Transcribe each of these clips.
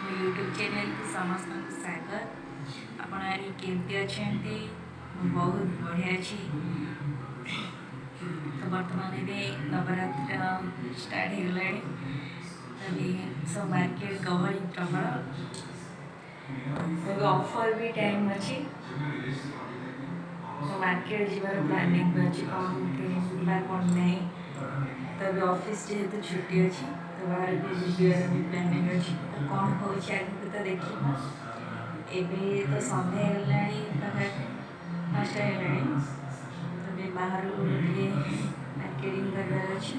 YouTube channel को समस्त को स्वागत। आपड़ी केमती अच्छा बहुत बढ़िया अच्छी। तो बर्तमान नवरात्र स्टार्ट हो गला तभी सब मार्केट गहली प्रबल तभी ऑफर भी टाइम अच्छी। तो मार्केट जीवार प्लानिंग अच्छी कौन किणा कौन नहीं तभी ऑफिस जेहेतु छुट्टी अच्छी तो बाहर भी बुलार भी प्लानिंग अच्छी। तो कौन हो आगे तो देखा एवं तो सन्ध्या है पाँचटा है तभी बाहर मार्केटिंग करार अच्छी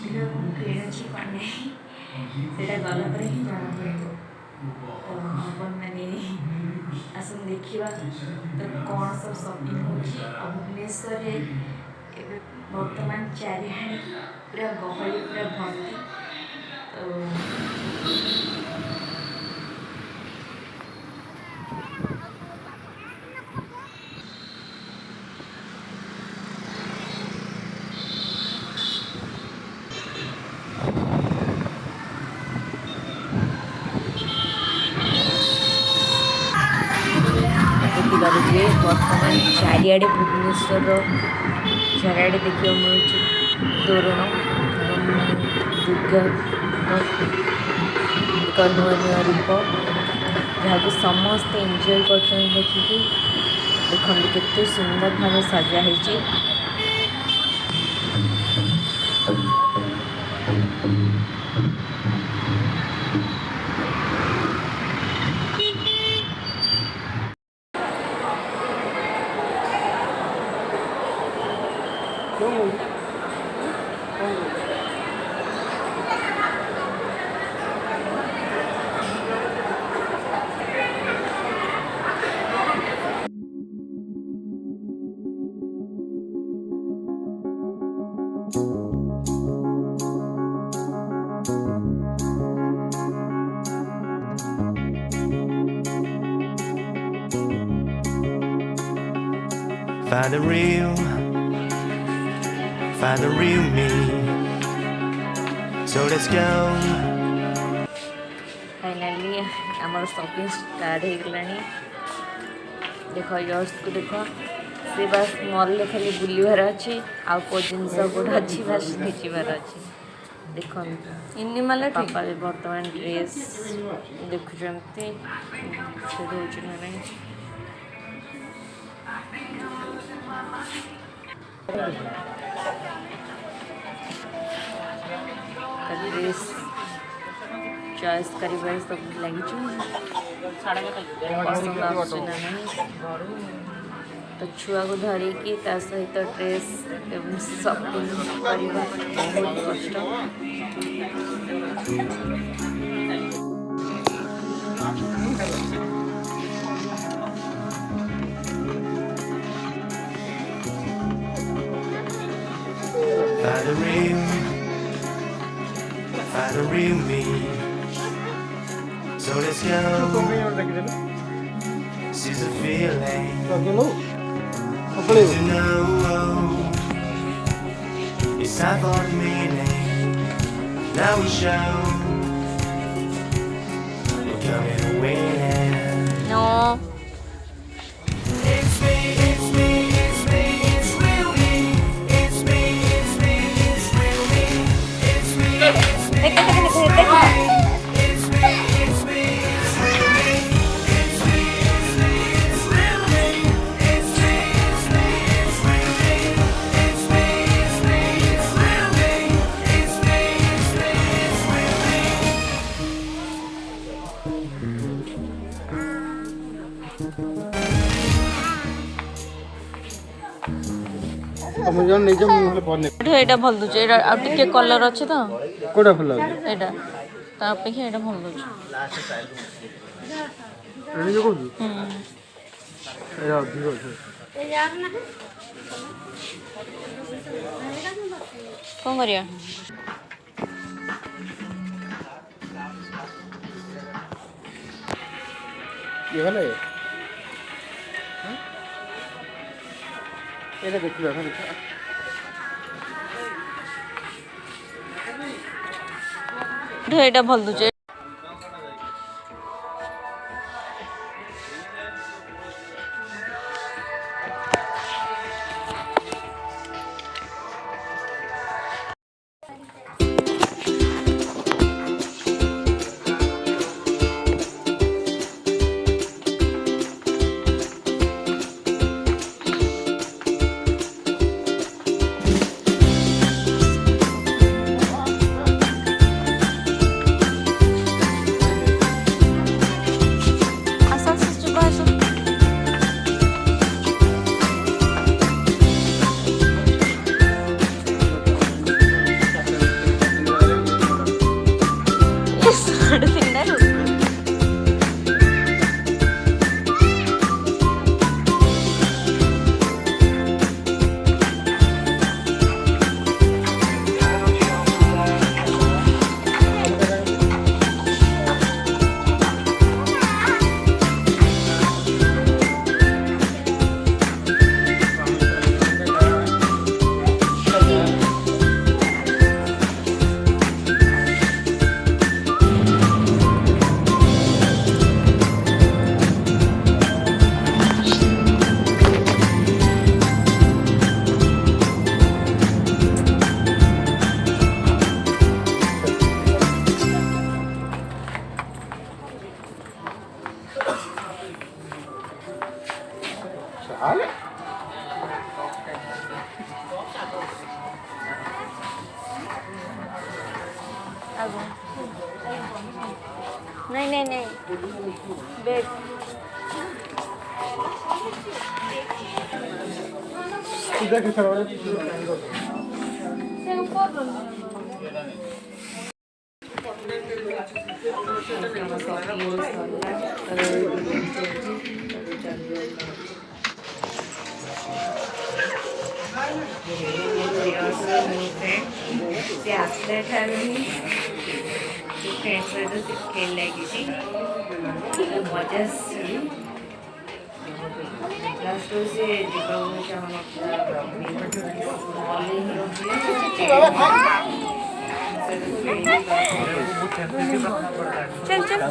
किणी कौन नहीं से गला पर ही जना पड़े। तो अपन मैंने आसन देखा तो कौन सब शॉपिंग हो भुवनेश्वर बर्तमान चारिहाड़े पूरा गहली पूरा भर्ती। बर्तमान चारिड़े भुवनेश्वर चारिड़े देखा मिलूँ तोरण दुर्गा एक नुआ नुआ रूप जहाँ समस्ते एंजॉय कर देखिए देखते केते सुंदर भाव सजा Find the real me. So let's go. Finally आमर शॉपिंग स्टार्ट हो गलानी। देख यर्स को देख से बस मॉल में खाली बुलवार अच्छे आउ को जिनस गोटा अच्छी बस खींचार अच्छे। देख इन पापा भी बर्तमान ड्रेस देखुंत ड्रेस चॉइस कर सब लगी पसंद आना तो छुआ को धरिकी सहित ड्रेस शॉपिंग करने बहुत कष्ट। Find the real me. So let's go. Seize the feeling. To know it's time for the meaning. Now we show we're coming to win. No. It's me, it's me, it's me, it's real me. It's me, it's me, it's real me. It's me, it's me, it's real me. It's me, it's me, it's real me. It's me, it's me, it's real me. It's me, it's me, it's real me. It's me, it's me, it's real me. It's me, it's me, it's real तुम जन निज मुहले पने एटा भल दुचे एटा आ टिके colour अछि त कोडा full एटा ता अपेक्षा एटा भल दुचे रेडी जो कोजी एरा अधिक अछि कोन करिया ये हले एरा देखिला खाली एटा भल दुचे नहीं नहीं नहीं बेग से आसला ठारू फ्रेंड्स सहित खेल लगी मजा लास्ट से चल चल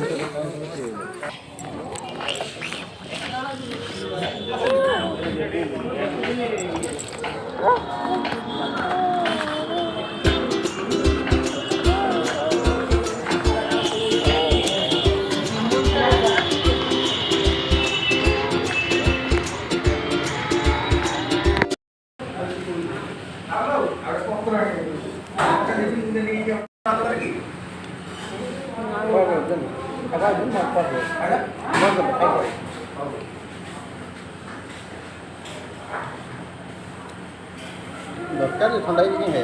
दरकार ठंडा भी नहीं है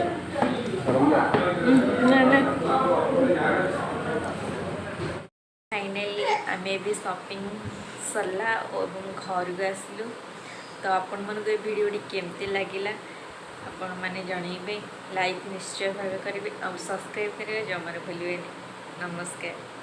फाइनाली आम भी शॉपिंग सरला और घर को आसलु तो आपण मन को वीडियो केमती लगिला आपण मैंने जनइबे लाइक निश्चय भाव करेंगे और सब्सक्राइब करेंगे जमार भूलिए। नमस्कार।